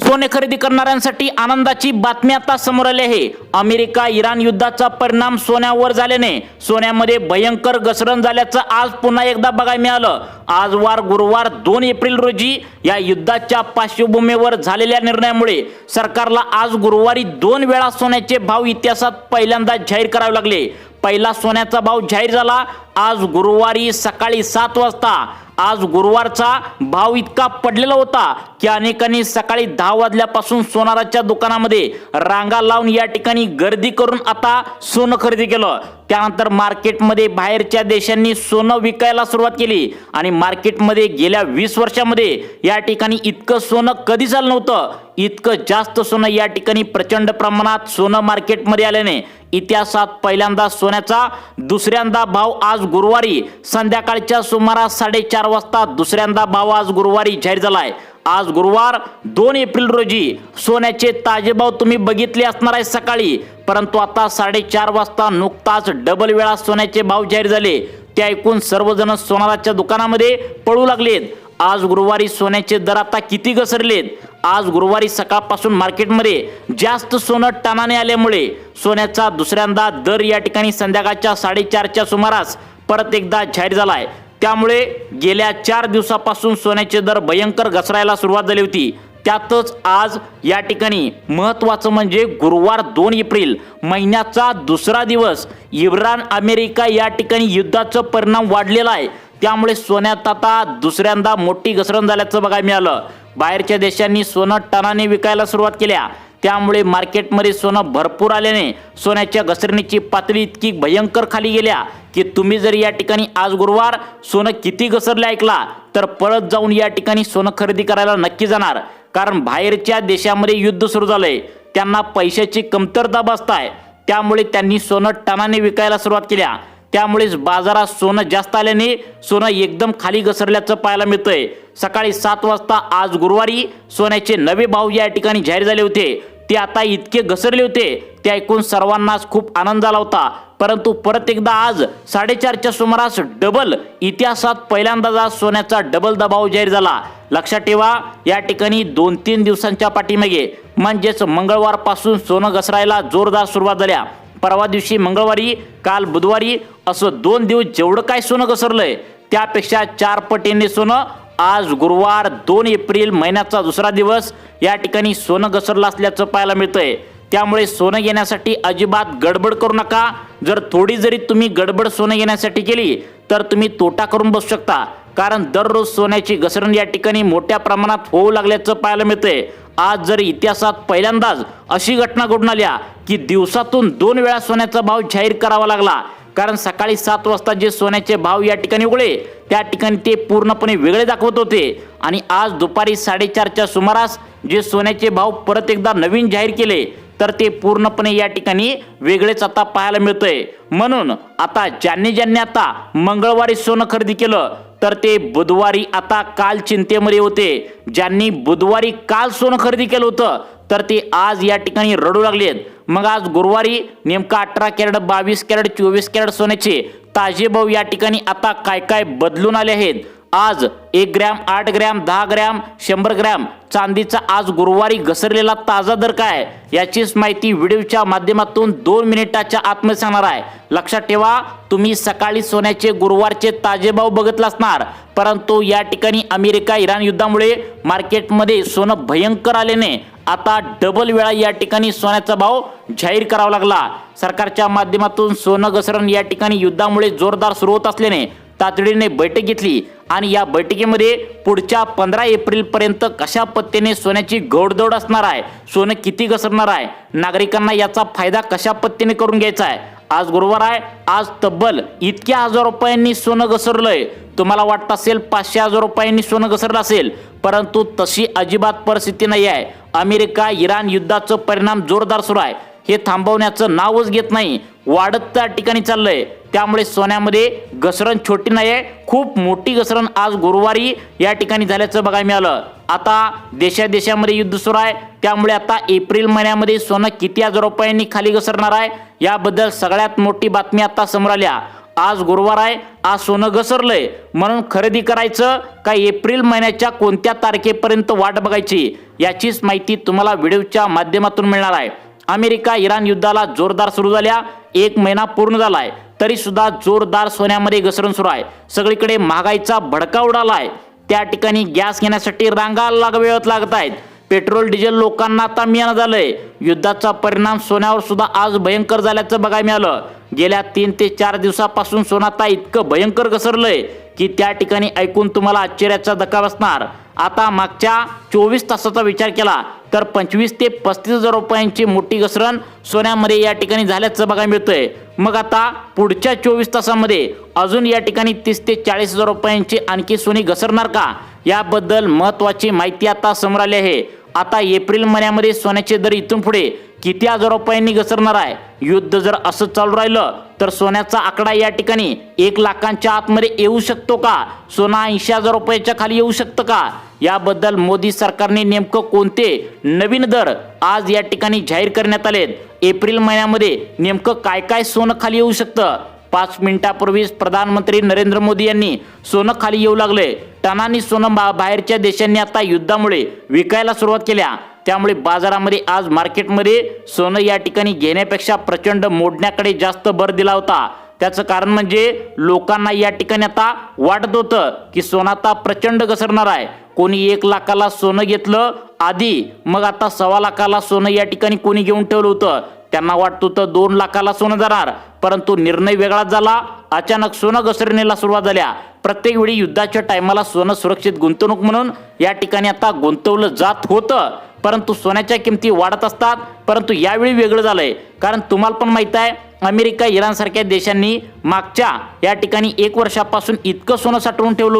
सोने खरेदी करणाऱ्यांसाठी आनंदाची बातमी आता समोर आली आहे। अमेरिका इराण युद्धाचा परिणाम सोन्यावर झाल्याने सोन्यामध्ये भयंकर घसरण झाल्याचं आज पुन्हा एकदा बघायला मिळालं। आज वार गुरुवार 2 एप्रिल रोजी या युद्धाच्या पार्श्वभूमीवर झालेल्या निर्णयामुळे सरकारला आज गुरुवारी 2 वेळा सोन्याचे भाव इतिहासात पहिल्यांदा जाहीर करावे लागले। पहिला सोन्याचा भाव जाहीर झाला आज गुरुवारी सकाळी 7 वाजता। आज गुरुवारचा भाव इतका पडलेला होता की अनेकांनी सकाळी 10 वाजल्यापासून सोनाराच्या दुकानामध्ये रांगा लावून या ठिकाणी गर्दी करून आता सोनं खरेदी केलं। त्यानंतर मार्केटमध्ये बाहेरच्या देशांनी सोनं विकायला सुरुवात केली आणि मार्केटमध्ये गेल्या 20 वर्षांमध्ये या ठिकाणी इतकं सोनं कधी झालं नव्हतं। इतकं जास्त सोनं या ठिकाणी प्रचंड प्रमाणात सोनं मार्केटमध्ये आल्याने इतिहासात पहिल्यांदा सोन्याचा दुसऱ्यांदा भाव आज गुरुवारी संध्याकाळच्या सुमारास 4:30 वाजता दुसऱ्यांदा भाव आज गुरुवारी जाहीर झालाय। आज गुरुवार 2 एप्रिल रोजी सोन्याचे ताजे भाव तुम्ही बघितले असणार आहे सकाळी, परंतु आता 4:30 वाजता नुकताच डबल वेळा सोन्याचे भाव जाहीर झाले। ते ऐकून सर्वजण सोनाराच्या दुकानामध्ये पळू लागलेत। आज गुरुवारी सोन्याचे दर आता किती घसरलेत। आज गुरुवारी सकाळपासून मार्केटमध्ये जास्त सोनं टनाने आल्यामुळे सोन्याचा दुसऱ्यांदा दर या ठिकाणी संध्याकाळच्या 4:30च्या सुमारास परत एकदा जाहीर झालाय। त्यामुळे गेल्या 4 दिवसापासून सोन्याचे दर भयंकर घसरायला सुरुवात झाली होती। त्यातच आज या ठिकाणी महत्त्वाचं म्हणजे गुरुवार 2 एप्रिल महिन्याचा दुसरा दिवस इराण अमेरिका या ठिकाणी युद्धाचा परिणाम वाढलेला आहे। त्यामुळे सोन्यात आता दुसऱ्यांदा मोठी घसरण झाल्याचं बघायला मिळालं। बाहेरच्या देशांनी सोनं टनाने विकायला सुरुवात केल्या, त्यामुळे मार्केटमध्ये सोनं भरपूर आल्याने सोन्याच्या घसरणीची पातळी इतकी भयंकर खाली गेल्या की तुम्ही जर या ठिकाणी आज गुरुवार सोनं किती घसरले ऐकला तर परत जाऊन या ठिकाणी सोनं खरेदी करायला नक्की जाणार। कारण बाहेरच्या देशामध्ये युद्ध सुरू झालंय, त्यांना पैशाची कमतरता भासते, त्यामुळे त्यांनी सोनं टनाने विकायला सुरुवात केल्या। त्यामुळेच बाजारात सोनं जास्त आल्याने सोनं एकदम खाली घसरल्याचं पाहायला मिळतंय। सकाळी 7 वाजता आज गुरुवारी सोन्याचे नवे भाव या ठिकाणी जाहीर झाले होते। ते आता इतके घसरले होते ते ऐकून सर्वांनाच खूप आनंद झाला होता, परंतु परत एकदा आज 4:30च्या सुमारास डबल इतिहासात पहिल्यांदा सोन्याचा डबल दबाव जाहीर झाला। लक्षात ठेवा, या ठिकाणी 2-3 दिवसांच्या पाठीमागे म्हणजेच मंगळवारपासून सोनं घसरायला जोरदार सुरुवात झाल्या। परवा दिवशी मंगळवारी, काल बुधवारी असं 2 दिवस जेवढं काय सोनं घसरलंय त्यापेक्षा 4 पटीने सोनं आज गुरुवार 2 एप्रिल महिन्याचा दुसरा दिवस या ठिकाणी सोनं घसरलं असल्याचं पाहायला मिळतंय। त्यामुळे सोनं घेण्यासाठी अजिबात गडबड करू नका। जर थोडी जरी तुम्ही गडबड सोनं घेण्यासाठी केली तर तुम्ही तोटा करून बसू शकता, कारण दररोज सोन्याची घसरण या ठिकाणी मोठ्या प्रमाणात होऊ लागल्याचं पाहायला मिळतंय। आज जर इतिहासात पहिल्यांदाच अशी घटना घडून आल्या की दिवसातून 2 वेळा सोन्याचा भाव जाहीर करावा लागला, कारण सकाळी 7 वाजता जे सोन्याचे भाव या ठिकाणी उघडले त्या ठिकाणी ते पूर्णपणे वेगळे दाखवत होते आणि आज दुपारी 4:30च्या सुमारास जे सोन्याचे भाव परत एकदा नवीन जाहीर केले तर ते पूर्णपणे या ठिकाणी वेगळेच आता पाहायला मिळतंय। म्हणून आता ज्यांनी आता मंगळवारी सोनं खरेदी केलं तर ते बुधवारी आता काल चिंतेमध्ये होते। ज्यांनी बुधवारी काल सोनं खरेदी केलं होतं तर ते आज या ठिकाणी रडू लागलेत। मग आज गुरुवारी नेमका 18 कॅरेट, 22 कॅरेट, 24 कॅरेट सोन्याचे ताजे भाव या ठिकाणी आता काय काय बदलून आले आहेत। आज 1 ग्रॅम, 8 ग्रॅम, 10 ग्रॅम, 100 ग्रॅम चांदीचा आज गुरुवारी घसरलेला ताजा दर काय याचीच माहिती व्हिडिओच्या माध्यमातून 2 मिनिटाच्या आतमध्ये सांगणार आहे। लक्षात ठेवा, तुम्ही सकाळी सोन्याचे गुरुवारचे ताजे भाव बघितला असणार, परंतु या ठिकाणी अमेरिका इराण युद्धामुळे मार्केटमध्ये सोनं भयंकर आल्याने आता डबल वेळा या ठिकाणी सोन्याचा भाव जाहीर करावा लागला। सरकारच्या माध्यमातून सोनं घसरण या ठिकाणी युद्धामुळे जोरदार सुरू होत असल्याने तातडीने बैठक घेतली आणि या बैठकीमध्ये पुढच्या 15 एप्रिल पर्यंत कशा पद्धतीने सोन्याची घोडदौड असणार आहे, सोनं किती घसरणार आहे, नागरिकांना याचा फायदा कशा पद्धतीने करून घ्यायचा आहे। आज गुरुवार आहे, आज तब्बल इतक्या हजार रुपयांनी सोनं घसरलंय। तुम्हाला वाटत असेल 500,000 रुपयांनी सोनं घसरलं असेल, परंतु तशी अजिबात परिस्थिती नाही आहे। अमेरिका इराण युद्धाचा परिणाम जोरदार सुरू आहे, हे थांबवण्याचं नावच घेत नाही, वाढत त्या ठिकाणी चाललंय। त्यामुळे सोन्यामध्ये घसरण छोटी नाही आहे, खूप मोठी घसरण आज गुरुवारी या ठिकाणी झाल्याचं बघायला मिळालं। आता देशामध्ये युद्ध सुरू आहे, त्यामुळे आता एप्रिल महिन्यामध्ये सोनं किती हजार रुपयांनी खाली घसरणार आहे याबद्दल सगळ्यात मोठी बातमी आता समोर आल्या। आज गुरुवार आहे, आज सोनं घसरलंय म्हणून खरेदी करायचं का एप्रिल महिन्याच्या कोणत्या तारखेपर्यंत वाट बघायची, याचीच माहिती तुम्हाला व्हिडिओच्या माध्यमातून मिळणार आहे. अमेरिका इराण युद्धाला जोरदार सुरू झाल्या 1 महिना पूर्ण झालाय तरी सुद्धा जोरदार सोन्यामध्ये घसरण सुरू आहे. सगळीकडे महागाईचा भडका उडालाय. त्या ठिकाणी गॅस घेण्यासाठी रांगा वेळत लागत आहेत. पेट्रोल डिझेल लोकांना आता मिळणं झालंय. युद्धाचा परिणाम सोन्यावर सुद्धा आज भयंकर झाल्याचं बघायला मिळालं. गेल्या 3 ते 4 दिवसापासून सोनं आता इतकं भयंकर घसरलंय की त्या ठिकाणी ऐकून तुम्हाला आश्चर्याचा धक्का बसणार. आता मागच्या 24 तासाचा विचार केला तर 25 ते 35 हजार रुपयांची मोठी घसरण सोन्यामध्ये या ठिकाणी झाल्याचं बघायला मिळतंय. मग आता पुढच्या 24 तासामध्ये अजून या ठिकाणी 30 ते 40 हजार रुपयांची आणखी सोने घसरणार का, याबद्दल महत्त्वाची माहिती आता समोर आली आहे. आता एप्रिल महिन्यामध्ये सोन्याचे दर इथून पुढे किती हजार रुपयांनी घसरणार आहे. युद्ध जर असं चालू राहिलं तर सोन्याचा आकडा या ठिकाणी 1 लाखांच्या आतमध्ये येऊ शकतो का, सोनं 80 हजार रुपयाच्या खाली येऊ शकतं का, याबद्दल मोदी सरकारने नेमकं कोणते नवीन दर आज या ठिकाणी जाहीर करण्यात आलेत. एप्रिल महिन्यामध्ये नेमकं काय काय सोनं खाली येऊ शकतं. 5 मिनिटापूर्वीच प्रधानमंत्री नरेंद्र मोदी यांनी सोनं खाली येऊ लागले. टनांनी सोनं बाहेरच्या देशांनी आता युद्धामुळे विकायला सुरुवात केल्या. त्यामुळे बाजारामध्ये आज मार्केटमध्ये सोनं या ठिकाणी घेण्यापेक्षा प्रचंड मोडण्याकडे जास्त भर दिला होता. त्याचं कारण म्हणजे लोकांना या ठिकाणी आता वाटत होतं की सोनं आता प्रचंड घसरणार आहे. कोणी 1 लाखाला सोनं घेतलं आधी, मग आता 1.25 लाखाला सोनं या ठिकाणी कोणी घेऊन ठेवलं होतं. त्यांना वाटत होतं 2 लाखाला सोनं जाणार, परंतु निर्णय वेगळाच झाला. अचानक सोनं घसरणीला सुरुवात झाल्या. प्रत्येक वेळी युद्धाच्या टायमाला सोनं सुरक्षित गुंतवणूक म्हणून या ठिकाणी आता गुंतवलं जात होतं, परंतु सोन्याच्या किमती वाढत असतात. परंतु यावेळी वेगळं झालंय, कारण तुम्हाला पण माहित आहे अमेरिका इराण सारख्या देशांनी मागच्या या ठिकाणी 1 वर्षापासून इतकं सोनं साठवून ठेवलं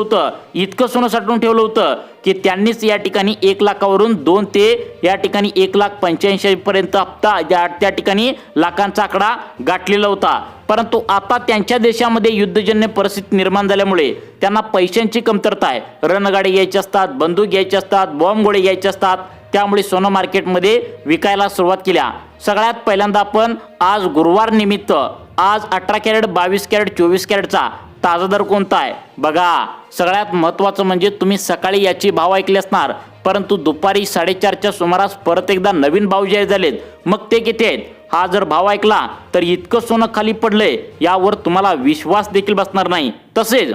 होतं की त्यांनीच या ठिकाणी 1 लाखावरून 2 ते या ठिकाणी 1,85,000 पर्यंत हप्ता त्या ठिकाणी लाखांचा आकडा गाठलेला होता. परंतु आता त्यांच्या देशामध्ये युद्धजन्य परिस्थिती निर्माण झाल्यामुळे त्यांना पैशांची कमतरता आहे. रणगाडी घ्यायची असतात, बंदूक घ्यायची असतात, बॉम्ब गोळे घ्यायचे असतात. त्यामुळे सोनं मार्केटमध्ये विकायला सुरुवात केल्या. सगळ्यात पहिल्यांदा आपण आज गुरुवार निमित्त आज 18 कॅरेट, 22 कॅरेट, 24 कॅरेटचा ताजा दर कोणता आहे बघा. सगळ्यात महत्त्वाचं म्हणजे तुम्ही सकाळी याची भाव ऐकले असणार, परंतु दुपारी 4:30च्या सुमारास परत एकदा नवीन भाव जाहीर झालेत. मग ते किती आहेत, हा जर भाव ऐकला तर इतकं सोनं खाली पडलंय यावर तुम्हाला विश्वास देखील बसणार नाही. तसेच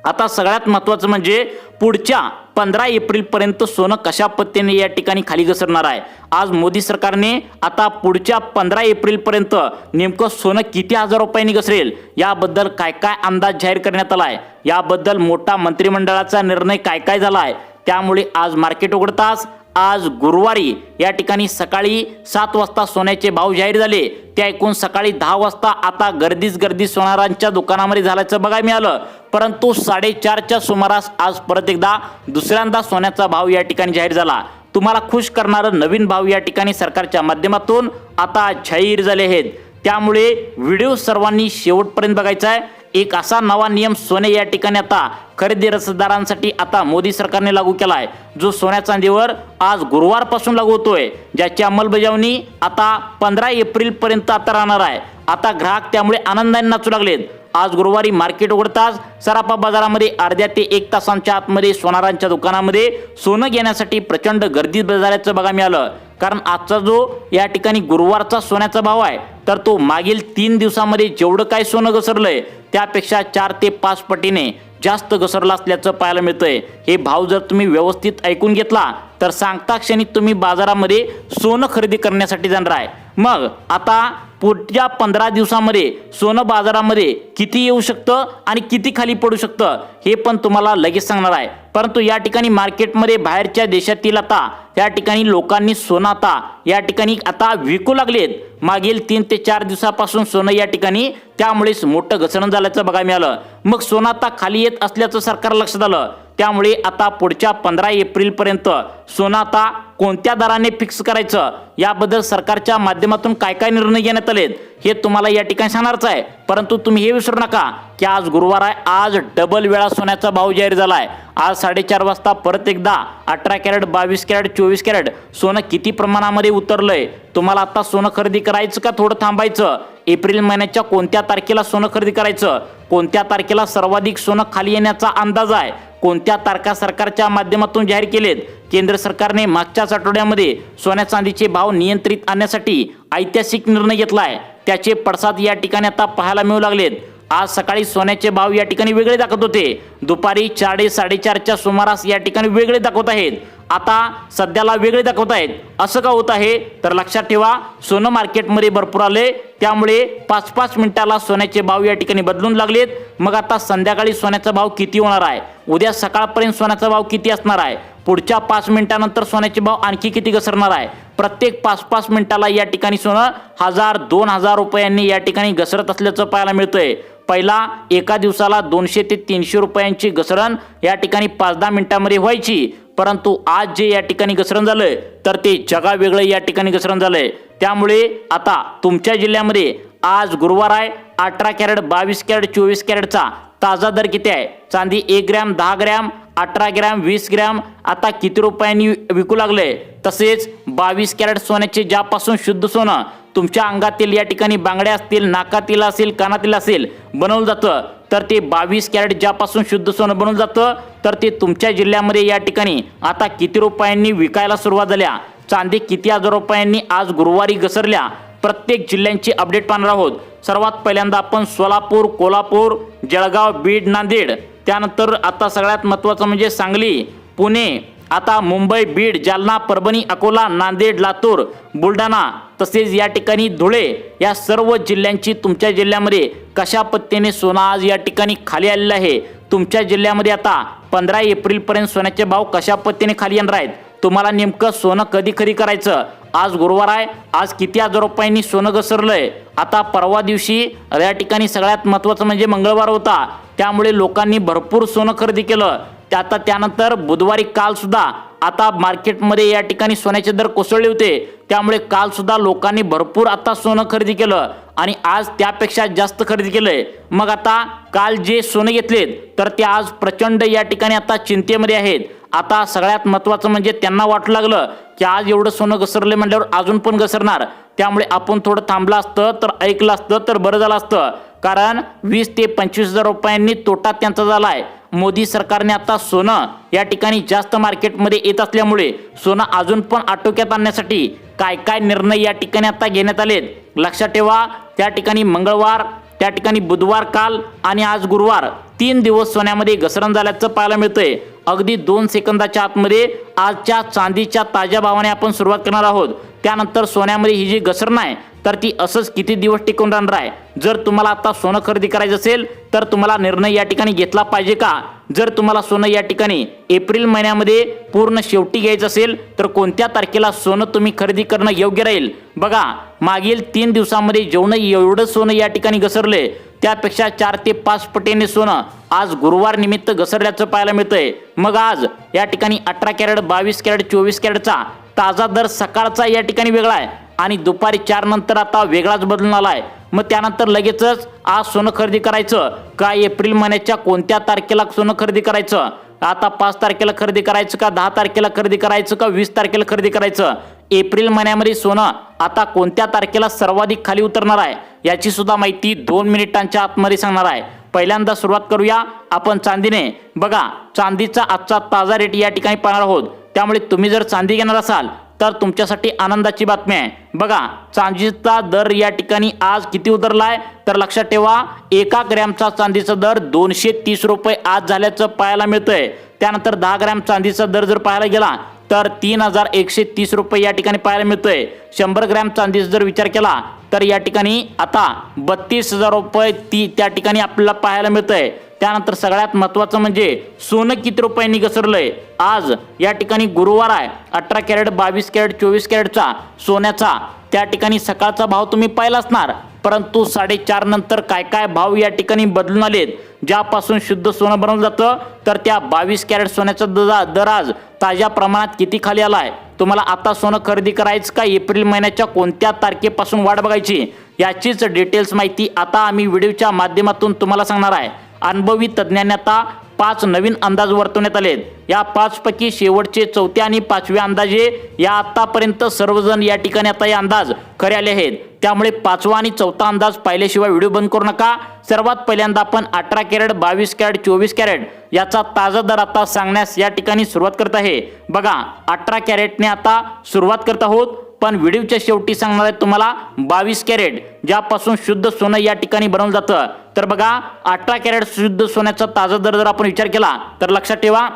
आता सगळ्यात महत्त्वाचं म्हणजे पुढच्या 15 एप्रिलपर्यंत सोनं कशा पद्धतीने या ठिकाणी खाली घसरणार आहे. आज मोदी सरकारने आता पुढच्या 15 एप्रिलपर्यंत नेमकं सोनं किती हजार रुपयांनी घसरेल याबद्दल काय काय अंदाज जाहीर करण्यात आला आहे. याबद्दल मोठा मंत्रिमंडळाचा निर्णय काय झाला आहे. त्यामुळे आज मार्केट उघडताच आज गुरुवारी या ठिकाणी सकाळी 7 वाजता सोन्याचे भाव जाहीर झाले. ते ऐकून सकाळी 10 वाजता आता गर्दी सोनारांच्या दुकानामध्ये झाल्याचं बघायला मिळालं. परंतु 4:30च्या सुमारास आज परत एकदा दुसऱ्यांदा सोन्याचा भाव या ठिकाणी जाहीर झाला. तुम्हाला खुश करणारं नवीन भाव या ठिकाणी सरकारच्या माध्यमातून आता जाहीर झाले आहेत. त्यामुळे व्हिडिओ सर्वांनी शेवटपर्यंत बघायचा आहे. एक असा नवा नियम सोने या ठिकाणी आता खरेदी रसदारांसाठी आता मोदी सरकारने लागू केला आहे, जो सोन्या चांदीवर आज गुरुवारपासून लागू होतोय, ज्याची अंमलबजावणी आता 15 एप्रिलपर्यंत आता राहणार आहे. आता ग्राहक त्यामुळे आनंदाने नाचू लागलेत. आज गुरुवारी मार्केट उघडताच सराफा बाजारामध्ये अर्ध्या ते 1 तासांच्या आतमध्ये सोनारांच्या दुकानामध्ये सोनं घेण्यासाठी प्रचंड गर्दी झाल्याचं बघायला मिळालं. कारण आजचा जो या ठिकाणी गुरुवारचा सोन्याचा भाव आहे तर तो मागील 3 दिवसांमध्ये जेवढं काय सोनं घसरलंय त्यापेक्षा 4 ते 5 पटीने जास्त घसरला असल्याचं पाहायला मिळतंय. हे भाव जर तुम्ही व्यवस्थित ऐकून घेतला तर सांगता क्षणी तुम्ही बाजारामध्ये सोनं खरेदी करण्यासाठी जाणार आहे. मग आता पुढच्या 15 दिवसामध्ये सोनं बाजारामध्ये किती येऊ शकतं आणि किती खाली पडू शकतं हे पण तुम्हाला लगेच सांगणार आहे. परंतु या ठिकाणी मार्केटमध्ये बाहेरच्या देशातील आता या ठिकाणी लोकांनी सोनं आता या ठिकाणी आता विकू लागलेत. मागील 3 ते 4 दिवसापासून सोनं या ठिकाणी त्यामुळेच मोठं घसरण झाल्याचं बघायला मिळालं. मग सोनं आता खाली येत असल्याचं सरकार लक्षात आलं. त्यामुळे आता पुढच्या 15 एप्रिलपर्यंत सोनं आता कोणत्या दराने फिक्स करायचं याबद्दल सरकारच्या माध्यमातून काय काय निर्णय घेण्यात आलेत हे तुम्हाला या ठिकाणी सांगणारच आहे। परंतु तुम्ही हे विसरू नका की आज गुरुवार आहे, आज डबल वेळा सोन्याचा भाव जाहीर झाला आहे। आज 4:30 वाजता परत एकदा 18 कॅरेट, 22 कॅरेट, 24 कॅरेट सोनं किती प्रमाणामध्ये उतरलंय, तुम्हाला आता सोनं खरेदी करायचं का थोडं थांबायचं, एप्रिल महिन्याच्या कोणत्या तारखेला सोनं खरेदी करायचं, कोणत्या तारखेला सर्वाधिक सोनं खाली येण्याचा अंदाज आहे, कोणत्या तारखा सरकारच्या माध्यमातून जाहीर केलेत। केंद्र सरकारने मागच्याच आठवड्यामध्ये सोन्या चांदीचे भाव नियंत्रित आणण्यासाठी ऐतिहासिक निर्णय घेतला आहे, त्याचे पडसाद या ठिकाणी आता पाहायला मिळू लागलेत। आज सकाळी सोन्याचे भाव या ठिकाणी वेगळे दाखवत होते, दुपारी 4:30च्या सुमारास या ठिकाणी वेगळे दाखवत आहेत, आता सध्याला वेगळे दाखवत आहेत। असं का होत आहे तर लक्षात ठेवा, सोनं मार्केटमध्ये भरपूर आले, त्यामुळे 5-5 मिनिटाला सोन्याचे भाव या ठिकाणी बदलून लागलेत। मग आता संध्याकाळी सोन्याचा भाव किती होणार आहे, उद्या सकाळपर्यंत सोन्याचा भाव किती असणार आहे, पुढच्या 5 मिनिटानंतर सोन्याचे भाव आणखी किती घसरणार आहे, प्रत्येक 5-5 मिनिटाला या ठिकाणी सोनं 1000-2000 रुपयांनी या ठिकाणी घसरत असल्याचं पाहायला मिळतंय। पहिला एका दिवसाला 200 ते 300 रुपयांची घसरण या ठिकाणी 5-10 मिनिटांमध्ये व्हायची, परंतु आज जे या ठिकाणी घसरण झालंय तर ते जगा वेगळं या ठिकाणी घसरण झालंय। त्यामुळे आता तुमच्या जिल्ह्यामध्ये आज गुरुवार आहे, 18 कॅरेट, 22 कॅरेट, 24 कॅरेटचा ताजा दर किती आहे, चांदी 1 ग्रॅम, 10 ग्रॅम, 18 ग्रॅम, 20 ग्रॅम आता किती रुपयांनी विकू लागले। तसेच 22 कॅरेट सोन्याचे ज्यापासून शुद्ध सोनं तुमच्या अंगातील या ठिकाणी बांगड्या असतील, नाकातील असेल, कानातील असेल बनवलं जातं, तर ते 22 कॅरेट ज्यापासून शुद्ध सोनं बनवलं जातं तर ते तुमच्या जिल्ह्यामध्ये या ठिकाणी आता किती रुपयांनी विकायला सुरुवात झाल्या, चांदी किती हजार रुपयांनी आज गुरुवारी घसरल्या, प्रत्येक जिल्ह्यांची अपडेट पाहणार आहोत। सर्वात पहिल्यांदा आपण सोलापूर, कोल्हापूर, जळगाव, बीड, नांदेड, त्यानंतर आता सगळ्यात महत्त्वाचं म्हणजे सांगली, पुणे, आता मुंबई, बीड, जालना, परभणी, अकोला, नांदेड, लातूर, बुलढाणा तसेच या ठिकाणी धुळे या सर्व जिल्ह्यांची तुमच्या जिल्ह्यामध्ये कशा पद्धतीने सोनं आज या ठिकाणी खाली आलेलं आहे, तुमच्या जिल्ह्यामध्ये आता 15 एप्रिलपर्यंत सोन्याचे भाव कशा पद्धतीने खाली येणार आहेत, तुम्हाला नेमकं सोनं कधी खरेदी करायचं, आज गुरुवार आहे, आज किती हजार रुपयांनी सोनं घसरलंय। आता परवा दिवशी या ठिकाणी सगळ्यात महत्त्वाचं म्हणजे मंगळवार होता, त्यामुळे लोकांनी भरपूर सोनं खरेदी केलं। आता त्यानंतर बुधवारी काल सुद्धा आता मार्केटमध्ये या ठिकाणी सोन्याचे दर कोसळले होते, त्यामुळे काल सुद्धा लोकांनी भरपूर आता सोनं खरेदी केलं आणि आज त्यापेक्षा जास्त खरेदी केलंय। मग आता काल जे सोनं घेतलेत तर ते आज प्रचंड या ठिकाणी आता चिंतेमध्ये आहेत। आता सगळ्यात महत्त्वाचं म्हणजे त्यांना वाटू लागलं की आज एवढं सोनं घसरले म्हटल्यावर अजून पण घसरणार, त्यामुळे आपण थोडं थांबलं असतं तर ऐकलं असतं तर बरं झालं असतं, कारण 20 ते 25 हजार रुपयांनी तोटा त्यांचा झाला आहे। मोदी सरकारने आता सोनं या ठिकाणी जास्त मार्केटमध्ये येत असल्यामुळे सोनं अजून पण आटोक्यात आणण्यासाठी काय काय निर्णय या ठिकाणी आता घेण्यात आलेत लक्षात ठेवा। त्या ठिकाणी मंगळवार, त्या ठिकाणी बुधवार काल आणि आज गुरुवार 3 दिवस सोन्यामध्ये घसरण झाल्याचं पाहायला मिळतंय। अगदी 2 सेकंदाच्या आतमध्ये आजच्या चांदीच्या ताज्या भावाने आपण सुरुवात करणार आहोत, त्यानंतर सोन्यामध्ये ही जी घसरण आहे तर ती असंच किती दिवस टिकून राहणार आहे। जर तुम्हाला आता सोनं खरेदी करायचं असेल तर तुम्हाला निर्णय या ठिकाणी घेतला पाहिजे का, जर तुम्हाला सोनं या ठिकाणी एप्रिल महिन्यामध्ये पूर्ण शेवटी घ्यायचं असेल तर कोणत्या तारखेला सोनं तुम्ही खरेदी करणं योग्य राहील। बघा, मागील 3 दिवसांमध्ये जेवढं एवढं सोनं या ठिकाणी घसरले त्यापेक्षा 4 ते 5 पटीने सोनं आज गुरुवार निमित्त घसरल्याचं पाहायला मिळतंय। मग आज या ठिकाणी 18 कॅरेट, 22 कॅरेट, 24 कॅरेटचा ताजा दर सकाळचा या ठिकाणी वेगळा आहे आणि दुपारी 4 नंतर आता वेगळाच बदलून आला आहे। मग त्यानंतर लगेचच आज सोनं खरेदी करायचं का एप्रिल महिन्याच्या कोणत्या तारखेला सोनं खरेदी करायचं, आता 5 तारखेला खरेदी करायचं का 10 तारखेला खरेदी करायचं का 20 तारखेला खरेदी करायचं, एप्रिल महिन्यामध्ये सोनं आता कोणत्या तारखेला सर्वाधिक खाली उतरणार आहे याची सुद्धा माहिती 2 मिनिटांच्या आतमध्ये सांगणार आहे। पहिल्यांदा सुरुवात करूया आपण चांदीने। बघा, चांदीचा आजचा ताजा रेट या ठिकाणी पाहणार आहोत, त्यामुळे तुम्ही जर चांदी घेणार असाल तर तुमच्यासाठी आनंदाची बातमी आहे। बघा, चांदीचा दर या ठिकाणी आज किती उतरलाय तर लक्षात ठेवा, 1 ग्रॅमचा चांदीचा दर 230 रुपये आज झाल्याचं पाहायला मिळतंय। त्यानंतर 10 ग्रॅम चांदीचा दर जर पाहायला गेला तर 3130 रुपये या ठिकाणी पाहायला मिळतोय। 100 ग्रॅम चांदीचा जर विचार केला तर या ठिकाणी आता 32,000 रुपये त्या ठिकाणी आपल्याला पाहायला मिळतंय। त्यानंतर सगळ्यात महत्त्वाचं म्हणजे सोनं किती रुपयांनी घसरलंय। आज या ठिकाणी गुरुवार आहे, 18 कॅरेट, 22 कॅरेट, 24 कॅरेटचा सोन्याचा त्या ठिकाणी सकाळचा भाव तुम्ही पाहिला असणार, परंतु 4:30 नंतर काय काय भाव या ठिकाणी बदलून आलेत, ज्यापासून शुद्ध सोनं बनवलं जातं तर त्या 22 कॅरेट सोन्याचा दर आज ताज्या प्रमाणात किती खाली आलाय, तुम्हाला आता सोनं खरेदी करायचं का एप्रिल महिन्याच्या कोणत्या तारखेपासून वाट बघायची, याचीच डिटेल्स माहिती आता आम्ही व्हिडिओच्या माध्यमातून तुम्हाला सांगणार आहे। अनुभवी तज्ज्ञांनी आता 5 नवीन अंदाज वर्तवण्यात आलेत। या 5 पैकी शेवटचे 4थ्या आणि 5व्या अंदाजे या आतापर्यंत सर्वजण या ठिकाणी आता हे अंदाज खरे आले आहेत। त्यामुळे 5वा आणि 4था अंदाज पाहिल्याशिवाय व्हिडिओ बंद करू नका। सर्वात पहिल्यांदा आपण 18 कॅरेट, 22 कॅरेट, 24 कॅरेट याचा ताजा दर आता सांगण्यास या ठिकाणी सुरुवात करत आहे। बघा 18 कॅरेटने आता सुरुवात करत आहोत, पण व्हिडिओच्या शेवटी सांगणार आहे तुम्हाला 22 कॅरेट ज्यापासून शुद्ध सोनं या ठिकाणी बनवलं जातं। तर बघा 18 कॅरेट शुद्ध सोन्याचा ताजा दर जर आपण विचार केला तर लक्षात ठेवा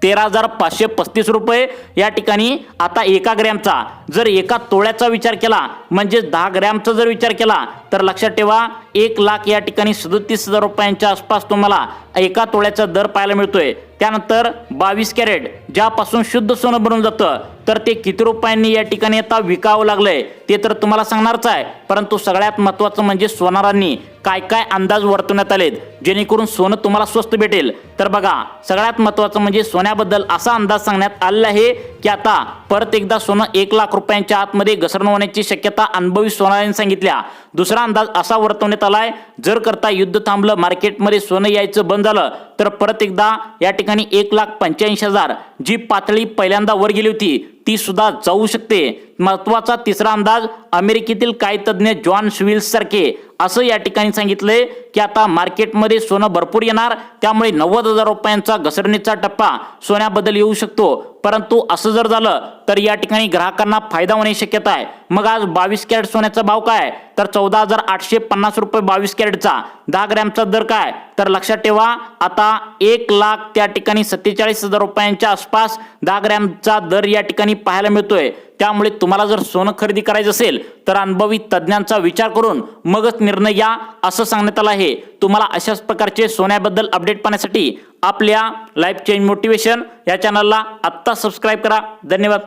13,535 रुपये या ठिकाणी आता 1 ग्रॅमचा। जर 1 तोळ्याचा विचार केला म्हणजे 10 ग्रॅमचा जर विचार केला तर लक्षात ठेवा 1 लाख या ठिकाणी 37,000 रुपयांच्या आसपास तुम्हाला 1 तोळ्याचा दर पाहायला मिळतोय। त्यानंतर 22 कॅरेट ज्यापासून शुद्ध सोनं बनवलं जातं तर ते किती रुपयांनी या ठिकाणी आता विकावं लागलंय ते तर तुम्हाला सांगणारच आहे, परंतु सगळ्यात महत्त्वाचं म्हणजे सोनारांनी काय काय अंदाज वर्तवण्यात आलेत जेणेकरून सोनं तुम्हाला स्वस्त भेटेल। तर बघा सगळ्यात महत्त्वाचं म्हणजे सोन्याबद्दल असा अंदाज सांगण्यात आलेला आहे की आता परत एकदा सोनं 1 लाख रुपयांच्या आतमध्ये घसरण होण्याची शक्यता अनुभवी सोनारांनी सांगितल्या। दुसरा अंदाज असा वर्तवण्यात आलाय जर करता युद्ध थांबलं, मार्केटमध्ये सोनं यायचं बंद झालं तर परत एकदा या ठिकाणी 1,85,000 जी पातळी पहिल्यांदा वर गेली होती ती सुद्धा जाऊ शकते। महत्त्वाचा तिसरा अंदाज अमेरिकेतील काही तज्ज्ञ जॉन स्विल्स सारखे असं या ठिकाणी सांगितलंय की आता मार्केटमध्ये सोनं भरपूर येणार, त्यामुळे 90,000 रुपयांचा घसरणीचा टप्पा सोन्याबद्दल येऊ शकतो। परंतु असं जर झालं तर या ठिकाणी ग्राहकांना फायदा होण्याची शक्यता आहे। मग आज 22 कॅरेट सोन्याचा भाव काय तर 14,850 रुपये 22 कॅरेटचा। 10 ग्रॅमचा दर काय तर लक्षात ठेवा आता 1 लाख त्या ठिकाणी 47,000 रुपयांच्या आसपास 10 ग्रॅमचा दर या ठिकाणी पाहायला मिळतोय। त्यामुळे तुम्हाला जर सोनं खरेदी करायचं असेल तर अनुभवी तज्ज्ञांचा विचार करून मगच निर्णय घ्या असं सांगण्यात आलं आहे। तुम्हाला अशाच प्रकारचे सोन्याबद्दल अपडेट पाहण्यासाठी आपल्या लाईफ चेंज मोटिवेशन या चॅनलला आत्ता सबस्क्राईब करा। धन्यवाद।